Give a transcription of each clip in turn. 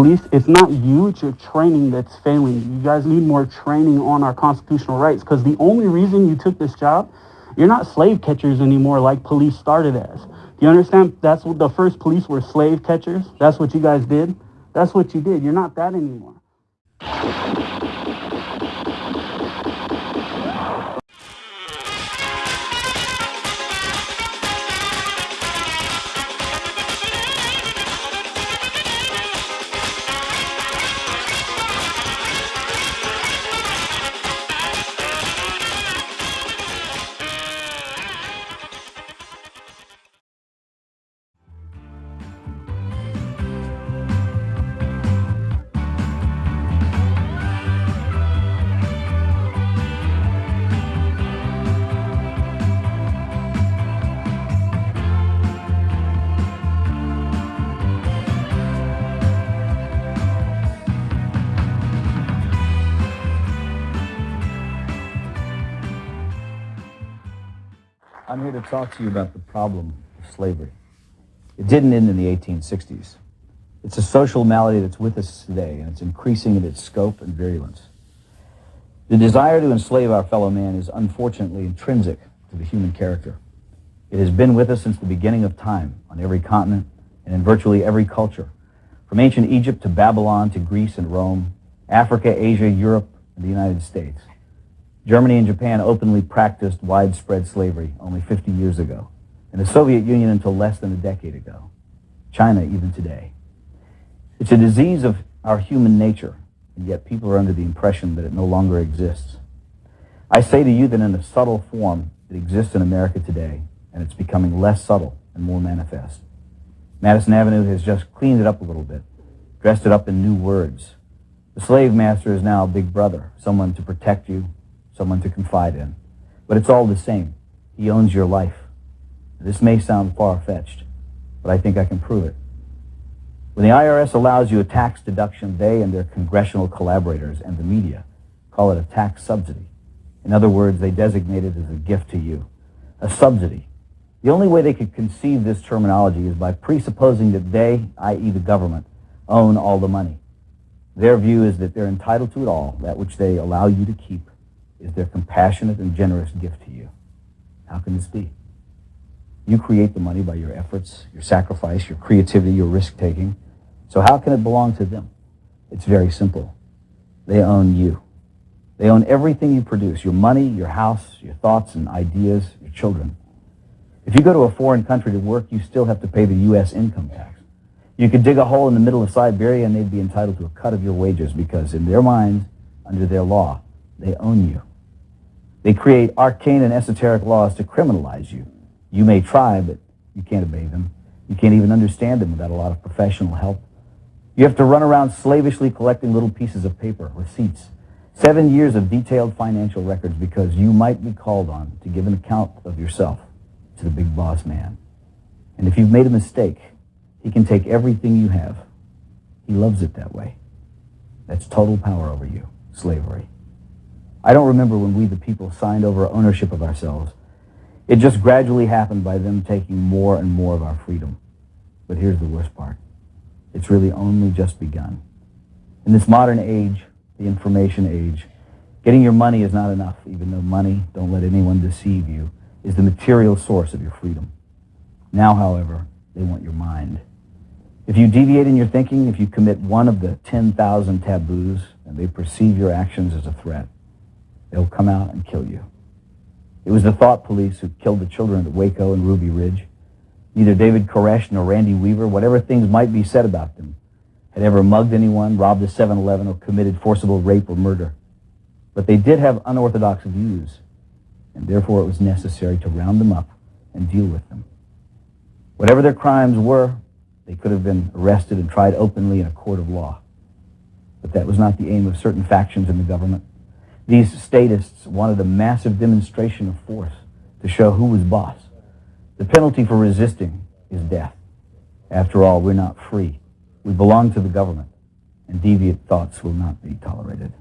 police, it's not you, it's your training that's failing. You guys need more training on our constitutional rights, because the only reason you took this job, you're not slave catchers anymore like police started as. Do you understand? That's what the first police were, slave catchers. That's what you guys did. That's what you did. You're not that anymore. I'm here to talk to you about the problem of slavery. It didn't end in the 1860s. It's a social malady that's with us today, and it's increasing in its scope and virulence. The desire to enslave our fellow man is unfortunately intrinsic to the human character. It has been with us since the beginning of time, on every continent and in virtually every culture, from ancient Egypt to Babylon to Greece and Rome, Africa, Asia, Europe, and the United States. Germany and Japan openly practiced widespread slavery only 50 years ago, and the Soviet Union until less than a decade ago. China even today. It's a disease of our human nature, and yet people are under the impression that it no longer exists. I say to you that in a subtle form, it exists in America today, and it's becoming less subtle and more manifest. Madison Avenue has just cleaned it up a little bit, dressed it up in new words. The slave master is now Big Brother, someone to protect you, someone to confide in. But it's all the same. He owns your life. This may sound far-fetched, but I think I can prove it. When the IRS allows you a tax deduction, they and their congressional collaborators and the media call it a tax subsidy. In other words, they designate it as a gift to you, a subsidy. The only way they could conceive this terminology is by presupposing that they, i.e. the government, own all the money. Their view is that they're entitled to it all. That which they allow you to keep is their compassionate and generous gift to you. How can this be? You create the money by your efforts, your sacrifice, your creativity, your risk-taking. So how can it belong to them? It's very simple. They own you. They own everything you produce, your money, your house, your thoughts and ideas, your children. If you go to a foreign country to work, you still have to pay the U.S. income tax. You could dig a hole in the middle of Siberia and they'd be entitled to a cut of your wages because in their minds, under their law, they own you. They create arcane and esoteric laws to criminalize you. You may try, but you can't obey them. You can't even understand them without a lot of professional help. You have to run around slavishly collecting little pieces of paper, receipts, 7 years of detailed financial records because you might be called on to give an account of yourself to the big boss man. And if you've made a mistake, he can take everything you have. He loves it that way. That's total power over you, slavery. I don't remember when we, the people, signed over ownership of ourselves. It just gradually happened by them taking more and more of our freedom. But here's the worst part. It's really only just begun. In this modern age, the information age, getting your money is not enough, even though money, don't let anyone deceive you, is the material source of your freedom. Now, however, they want your mind. If you deviate in your thinking, if you commit one of the 10,000 taboos, and they perceive your actions as a threat, they'll come out and kill you. It was the thought police who killed the children at Waco and Ruby Ridge. Neither David Koresh nor Randy Weaver, whatever things might be said about them, had ever mugged anyone, robbed a 7-Eleven, or committed forcible rape or murder. But they did have unorthodox views, and therefore it was necessary to round them up and deal with them. Whatever their crimes were, they could have been arrested and tried openly in a court of law. But that was not the aim of certain factions in the government. These statists wanted a massive demonstration of force to show who was boss. The penalty for resisting is death. After all, we're not free. We belong to the government, and deviant thoughts will not be tolerated.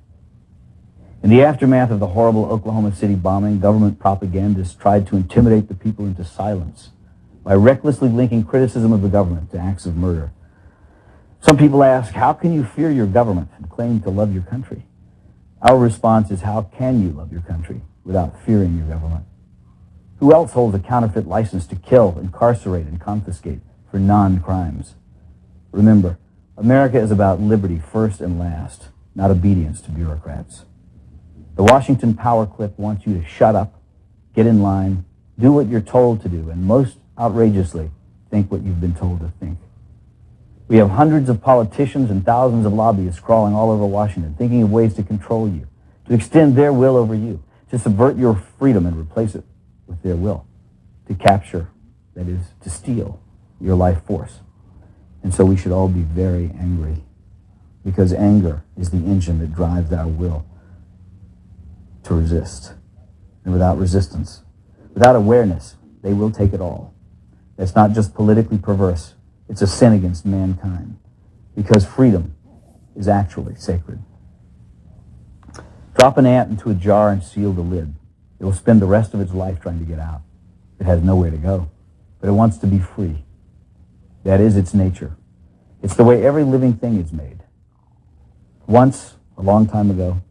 In the aftermath of the horrible Oklahoma City bombing, government propagandists tried to intimidate the people into silence by recklessly linking criticism of the government to acts of murder. Some people ask, how can you fear your government and claim to love your country? Our response is, how can you love your country without fearing your government? Who else holds a counterfeit license to kill, incarcerate, and confiscate for non-crimes? Remember, America is about liberty first and last, not obedience to bureaucrats. The Washington power clip wants you to shut up, get in line, do what you're told to do, and most outrageously, think what you've been told to think. We have hundreds of politicians and thousands of lobbyists crawling all over Washington, thinking of ways to control you, to extend their will over you, to subvert your freedom and replace it with their will, to capture, that is, to steal your life force. And so we should all be very angry, because anger is the engine that drives our will to resist. And without resistance, without awareness, they will take it all. That's not just politically perverse. It's a sin against mankind, because freedom is actually sacred. Drop an ant into a jar and seal the lid. It will spend the rest of its life trying to get out. It has nowhere to go, but it wants to be free. That is its nature. It's the way every living thing is made. Once, a long time ago,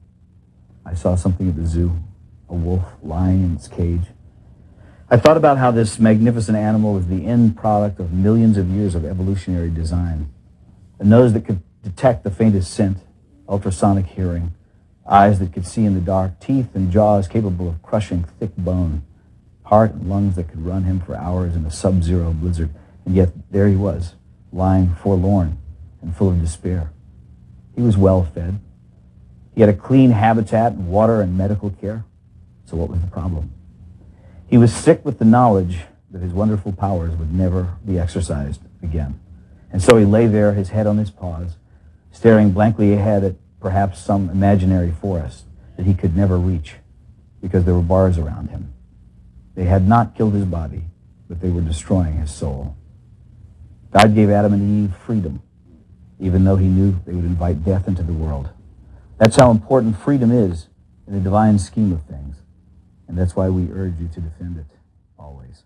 I saw something at the zoo, a wolf lying in its cage. I thought about how this magnificent animal is the end product of millions of years of evolutionary design. A nose that could detect the faintest scent, ultrasonic hearing, eyes that could see in the dark, teeth and jaws capable of crushing thick bone, heart and lungs that could run him for hours in a sub-zero blizzard. And yet there he was, lying forlorn and full of despair. He was well fed. He had a clean habitat and water and medical care. So what was the problem? He was sick with the knowledge that his wonderful powers would never be exercised again. And so he lay there, his head on his paws, staring blankly ahead at perhaps some imaginary forest that he could never reach because there were bars around him. They had not killed his body, but they were destroying his soul. God gave Adam and Eve freedom, even though he knew they would invite death into the world. That's how important freedom is in the divine scheme of things. And that's why we urge you to defend it always.